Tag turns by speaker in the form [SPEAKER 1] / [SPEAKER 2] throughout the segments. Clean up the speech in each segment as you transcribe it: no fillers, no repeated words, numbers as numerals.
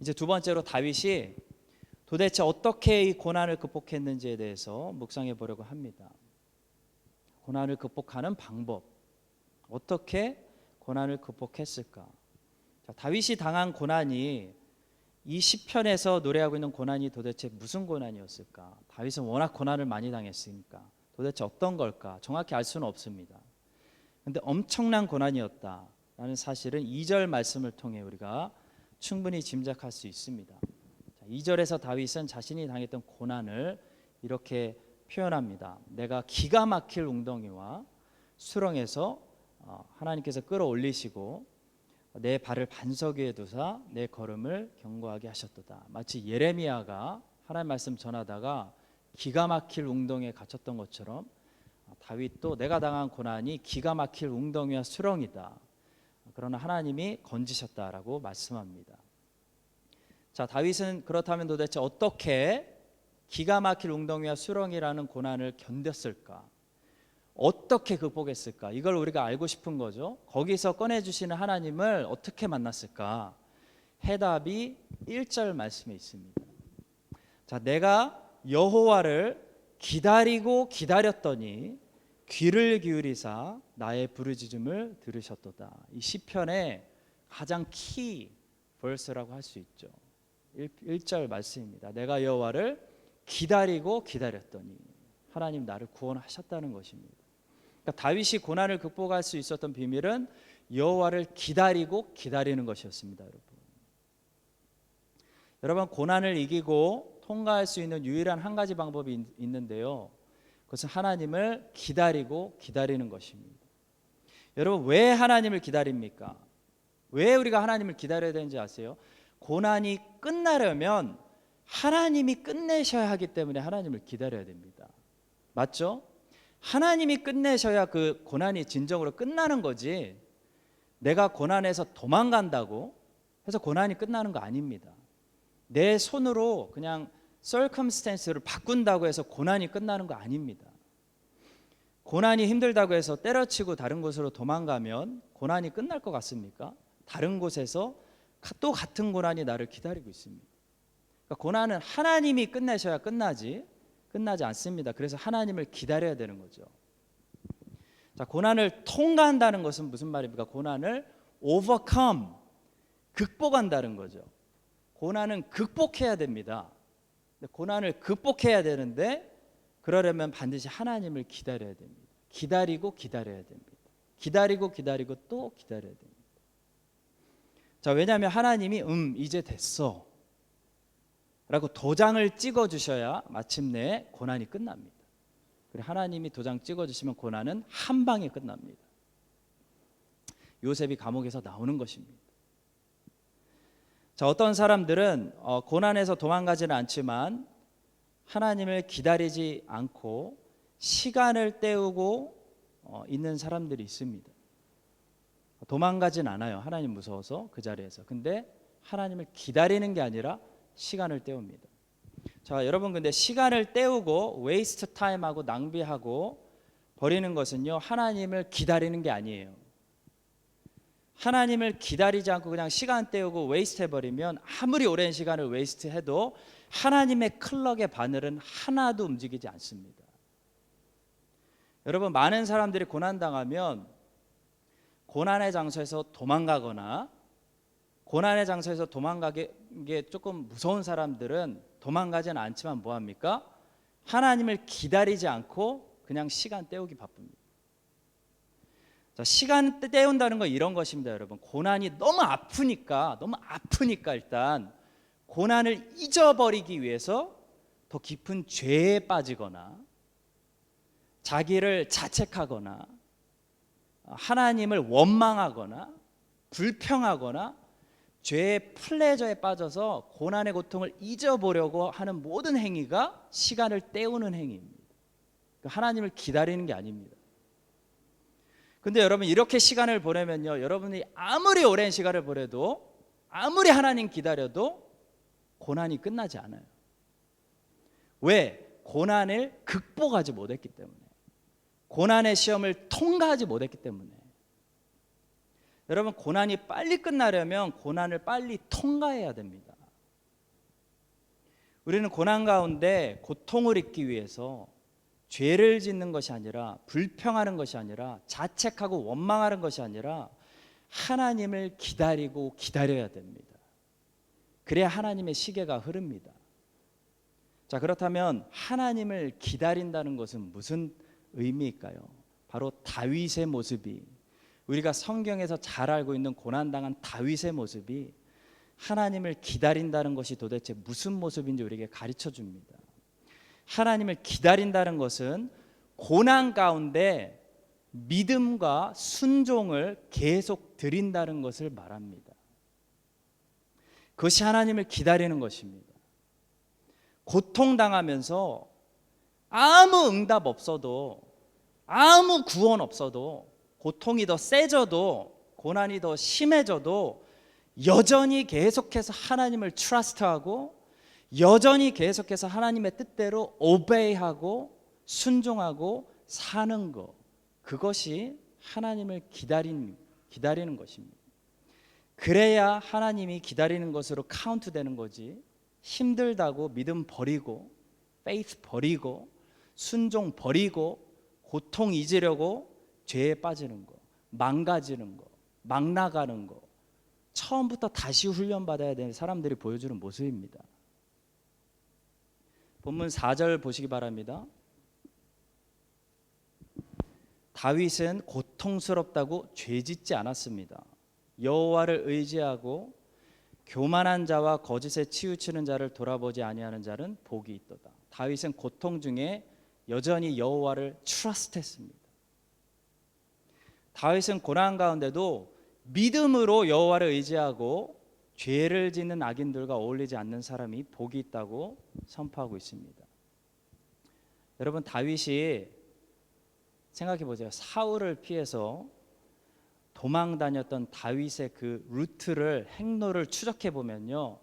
[SPEAKER 1] 이제 두 번째로 다윗이 도대체 어떻게 이 고난을 극복했는지에 대해서 묵상해 보려고 합니다. 고난을 극복하는 방법, 어떻게 고난을 극복했을까? 자, 다윗이 당한 고난이 이 시편에서 노래하고 있는 고난이 도대체 무슨 고난이었을까? 다윗은 워낙 고난을 많이 당했으니까 도대체 어떤 걸까? 정확히 알 수는 없습니다. 그런데 엄청난 고난이었다라는 사실은 2절 말씀을 통해 우리가 충분히 짐작할 수 있습니다. 2절에서 다윗은 자신이 당했던 고난을 이렇게 표현합니다. 내가 기가 막힐 웅덩이와 수렁에서 하나님께서 끌어올리시고 내 발을 반석 위에 두사 내 걸음을 견고하게 하셨도다. 마치 예레미야가 하나님 말씀 전하다가 기가 막힐 웅덩이에 갇혔던 것처럼 다윗도 내가 당한 고난이 기가 막힐 웅덩이와 수렁이다. 그러나 하나님이 건지셨다라고 말씀합니다. 자, 다윗은 그렇다면 도대체 어떻게 기가 막힐 웅덩이와 수렁이라는 고난을 견뎠을까? 어떻게 극복했을까? 이걸 우리가 알고 싶은 거죠. 거기서 꺼내주시는 하나님을 어떻게 만났을까? 해답이 1절 말씀에 있습니다. 자, 내가 여호와를 기다리고 기다렸더니 귀를 기울이사 나의 부르짖음을 들으셨도다. 이 시편의 가장 키 벌스라고 할 수 있죠. 1절 말씀입니다. 내가 여호와를 기다리고 기다렸더니 하나님 나를 구원하셨다는 것입니다. 그러니까 다윗이 고난을 극복할 수 있었던 비밀은 여호와를 기다리고 기다리는 것이었습니다. 여러분 고난을 이기고 통과할 수 있는 유일한 한 가지 방법이 있는데요. 그것은 하나님을 기다리고 기다리는 것입니다. 여러분 왜 하나님을 기다립니까? 왜 우리가 하나님을 기다려야 되는지 아세요? 고난이 끝나려면 하나님이 끝내셔야 하기 때문에 하나님을 기다려야 됩니다. 맞죠? 하나님이 끝내셔야 그 고난이 진정으로 끝나는 거지 내가 고난에서 도망간다고 해서 고난이 끝나는 거 아닙니다. 내 손으로 그냥 circumstance를 바꾼다고 해서 고난이 끝나는 거 아닙니다. 고난이 힘들다고 해서 때려치고 다른 곳으로 도망가면 고난이 끝날 것 같습니까? 다른 곳에서 또 같은 고난이 나를 기다리고 있습니다. 그러니까 고난은 하나님이 끝내셔야 끝나지 않습니다. 그래서 하나님을 기다려야 되는 거죠. 자, 고난을 통과한다는 것은 무슨 말입니까? 고난을 overcome, 극복한다는 거죠. 고난은 극복해야 됩니다. 고난을 극복해야 되는데 그러려면 반드시 하나님을 기다려야 됩니다. 기다리고 기다려야 됩니다. 기다리고 또 기다려야 됩니다. 자, 왜냐하면 하나님이 이제 됐어 라고 도장을 찍어주셔야 마침내 고난이 끝납니다. 그리고 하나님이 도장 찍어주시면 고난은 한 방에 끝납니다. 요셉이 감옥에서 나오는 것입니다. 자, 어떤 사람들은 고난에서 도망가지는 않지만 하나님을 기다리지 않고 시간을 때우고 있는 사람들이 있습니다. 도망가진 않아요. 하나님 무서워서 그 자리에서. 근데 하나님을 기다리는 게 아니라 시간을 때웁니다. 자, 여러분 근데 시간을 때우고 웨이스트 타임하고 낭비하고 버리는 것은요 하나님을 기다리는 게 아니에요. 하나님을 기다리지 않고 그냥 시간 때우고 웨이스트 해버리면 아무리 오랜 시간을 웨이스트 해도 하나님의 클럭의 바늘은 하나도 움직이지 않습니다. 여러분 많은 사람들이 고난당하면 고난의 장소에서 도망가거나 고난의 장소에서 도망가게 조금 무서운 사람들은 도망가지는 않지만 뭐합니까? 하나님을 기다리지 않고 그냥 시간 때우기 바쁩니다. 자, 시간 때운다는 건 이런 것입니다. 여러분 고난이 너무 아프니까 일단 고난을 잊어버리기 위해서 더 깊은 죄에 빠지거나 자기를 자책하거나 하나님을 원망하거나 불평하거나 죄의 플레저에 빠져서 고난의 고통을 잊어보려고 하는 모든 행위가 시간을 때우는 행위입니다. 하나님을 기다리는 게 아닙니다. 근데 여러분 이렇게 시간을 보내면요 여러분이 아무리 오랜 시간을 보내도 아무리 하나님 기다려도 고난이 끝나지 않아요. 왜? 고난을 극복하지 못했기 때문에, 고난의 시험을 통과하지 못했기 때문에. 여러분 고난이 빨리 끝나려면 고난을 빨리 통과해야 됩니다. 우리는 고난 가운데 고통을 잊기 위해서 죄를 짓는 것이 아니라, 불평하는 것이 아니라, 자책하고 원망하는 것이 아니라 하나님을 기다리고 기다려야 됩니다. 그래야 하나님의 시계가 흐릅니다. 자, 그렇다면 하나님을 기다린다는 것은 무슨 의미일까요? 바로 다윗의 모습이, 우리가 성경에서 잘 알고 있는 고난당한 다윗의 모습이 하나님을 기다린다는 것이 도대체 무슨 모습인지 우리에게 가르쳐 줍니다. 하나님을 기다린다는 것은 고난 가운데 믿음과 순종을 계속 드린다는 것을 말합니다. 그것이 하나님을 기다리는 것입니다. 고통당하면서 아무 응답 없어도, 아무 구원 없어도, 고통이 더 세져도, 고난이 더 심해져도 여전히 계속해서 하나님을 트러스트하고, 여전히 계속해서 하나님의 뜻대로 오베이하고 순종하고 사는 것, 그것이 하나님을 기다리는 것입니다. 그래야 하나님이 기다리는 것으로 카운트되는 거지, 힘들다고 믿음 버리고, 페이스 버리고, 순종 버리고, 고통 잊으려고 죄에 빠지는 거, 망가지는 거, 막 나가는 거, 처음부터 다시 훈련받아야 되는 사람들이 보여주는 모습입니다. 본문 4절 보시기 바랍니다. 다윗은 고통스럽다고 죄짓지 않았습니다. 여호와를 의지하고 교만한 자와 거짓에 치우치는 자를 돌아보지 아니하는 자는 복이 있도다. 다윗은 고통 중에 여전히 여호와를 트러스트했습니다. 다윗은 고난 가운데도 믿음으로 여호와를 의지하고 죄를 짓는 악인들과 어울리지 않는 사람이 복이 있다고 선포하고 있습니다. 여러분, 다윗이 생각해 보세요. 사울을 피해서 도망 다녔던 다윗의 그 루트를, 행로를 추적해 보면요,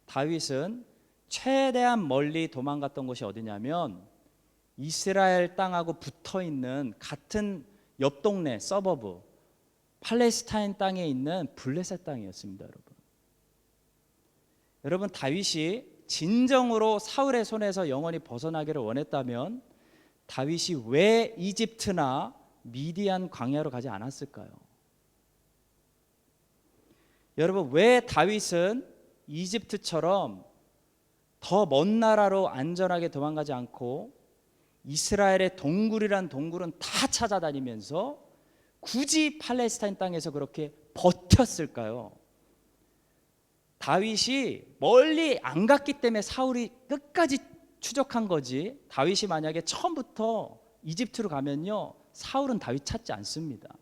[SPEAKER 1] 다윗은 최대한 멀리 도망갔던 곳이 어디냐면 이스라엘 땅하고 붙어 있는 같은 옆 동네 서버브 팔레스타인 땅에 있는 블레셋 땅이었습니다. 여러분, 다윗이 진정으로 사울의 손에서 영원히 벗어나기를 원했다면 다윗이 왜 이집트나 미디안 광야로 가지 않았을까요? 여러분, 왜 다윗은 이집트처럼 더 먼 나라로 안전하게 도망가지 않고 이스라엘의 동굴이란 동굴은 다 찾아다니면서 굳이 팔레스타인 땅에서 그렇게 버텼을까요? 다윗이 멀리 안 갔기 때문에 사울이 끝까지 추적한 거지, 다윗이 만약에 처음부터 이집트로 가면요, 사울은 다윗 찾지 않습니다.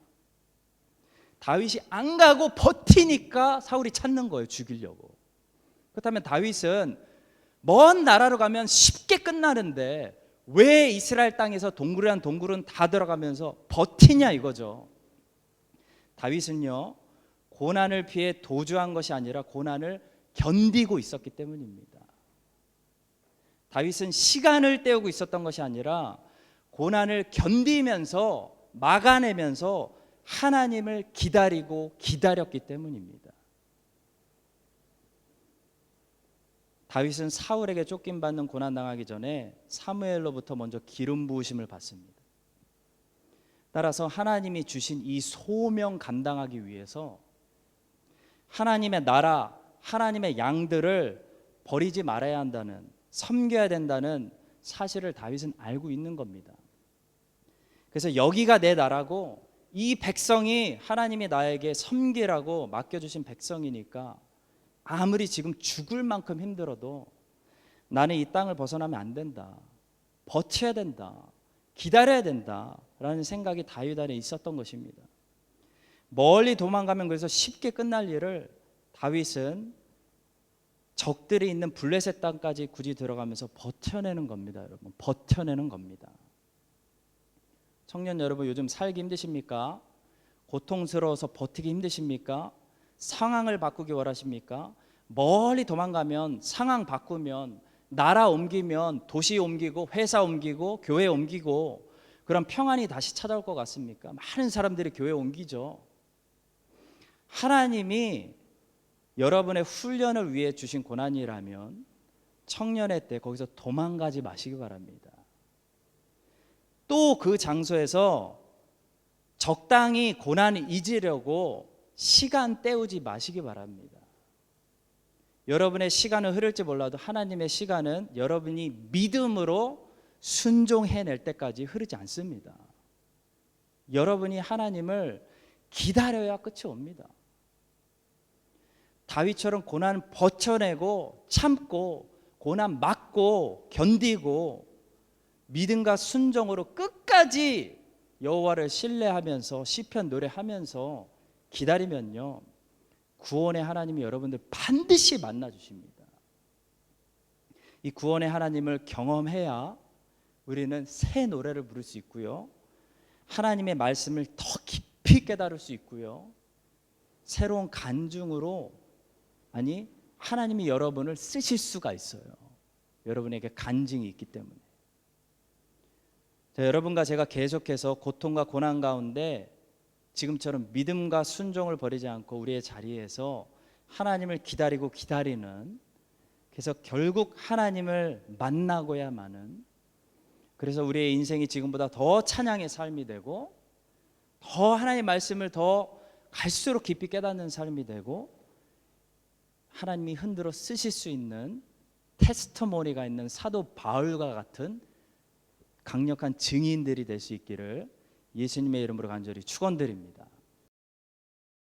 [SPEAKER 1] 다윗이 안 가고 버티니까 사울이 찾는 거예요, 죽이려고. 그렇다면 다윗은 먼 나라로 가면 쉽게 끝나는데 왜 이스라엘 땅에서 동굴이란 동굴은 다 들어가면서 버티냐 이거죠. 다윗은요, 고난을 피해 도주한 것이 아니라 고난을 견디고 있었기 때문입니다. 다윗은 시간을 때우고 있었던 것이 아니라 고난을 견디면서, 막아내면서 하나님을 기다리고 기다렸기 때문입니다. 다윗은 사울에게 쫓김받는 고난당하기 전에 사무엘로부터 먼저 기름 부으심을 받습니다. 따라서 하나님이 주신 이 소명 감당하기 위해서 하나님의 나라, 하나님의 양들을 버리지 말아야 한다는, 섬겨야 된다는 사실을 다윗은 알고 있는 겁니다. 그래서 여기가 내 나라고 이 백성이 하나님이 나에게 섬기라고 맡겨주신 백성이니까 아무리 지금 죽을 만큼 힘들어도 나는 이 땅을 벗어나면 안 된다, 버텨야 된다, 기다려야 된다라는 생각이 다윗 안에 있었던 것입니다. 멀리 도망가면 그래서 쉽게 끝날 일을 다윗은 적들이 있는 블레셋 땅까지 굳이 들어가면서 버텨내는 겁니다. 여러분, 버텨내는 겁니다. 청년 여러분, 요즘 살기 힘드십니까? 고통스러워서 버티기 힘드십니까? 상황을 바꾸기 원하십니까? 멀리 도망가면, 상황 바꾸면, 나라 옮기면, 도시 옮기고, 회사 옮기고, 교회 옮기고, 그럼 평안이 다시 찾아올 것 같습니까? 많은 사람들이 교회 옮기죠. 하나님이 여러분의 훈련을 위해 주신 고난이라면 청년의 때 거기서 도망가지 마시기 바랍니다. 또 그 장소에서 적당히 고난을 잊으려고 시간 때우지 마시기 바랍니다. 여러분의 시간은 흐를지 몰라도 하나님의 시간은 여러분이 믿음으로 순종해낼 때까지 흐르지 않습니다. 여러분이 하나님을 기다려야 끝이 옵니다. 다윗처럼 고난 버텨내고 참고 고난 막고 견디고 믿음과 순종으로 끝까지 여호와를 신뢰하면서 시편 노래하면서 기다리면요, 구원의 하나님이 여러분들 반드시 만나 주십니다. 이 구원의 하나님을 경험해야 우리는 새 노래를 부를 수 있고요, 하나님의 말씀을 더 깊이 깨달을 수 있고요, 새로운 간증으로 하나님이 여러분을 쓰실 수가 있어요. 여러분에게 간증이 있기 때문에. 자, 여러분과 제가 계속해서 고통과 고난 가운데 지금처럼 믿음과 순종을 버리지 않고 우리의 자리에서 하나님을 기다리고 기다리는, 그래서 결국 하나님을 만나고야만은, 그래서 우리의 인생이 지금보다 더 찬양의 삶이 되고 더 하나님의 말씀을 더 갈수록 깊이 깨닫는 삶이 되고 하나님이 흔들어 쓰실 수 있는 테스트모니가 있는 사도 바울과 같은 강력한 증인들이 될 수 있기를 예수님의 이름으로 간절히 축원드립니다.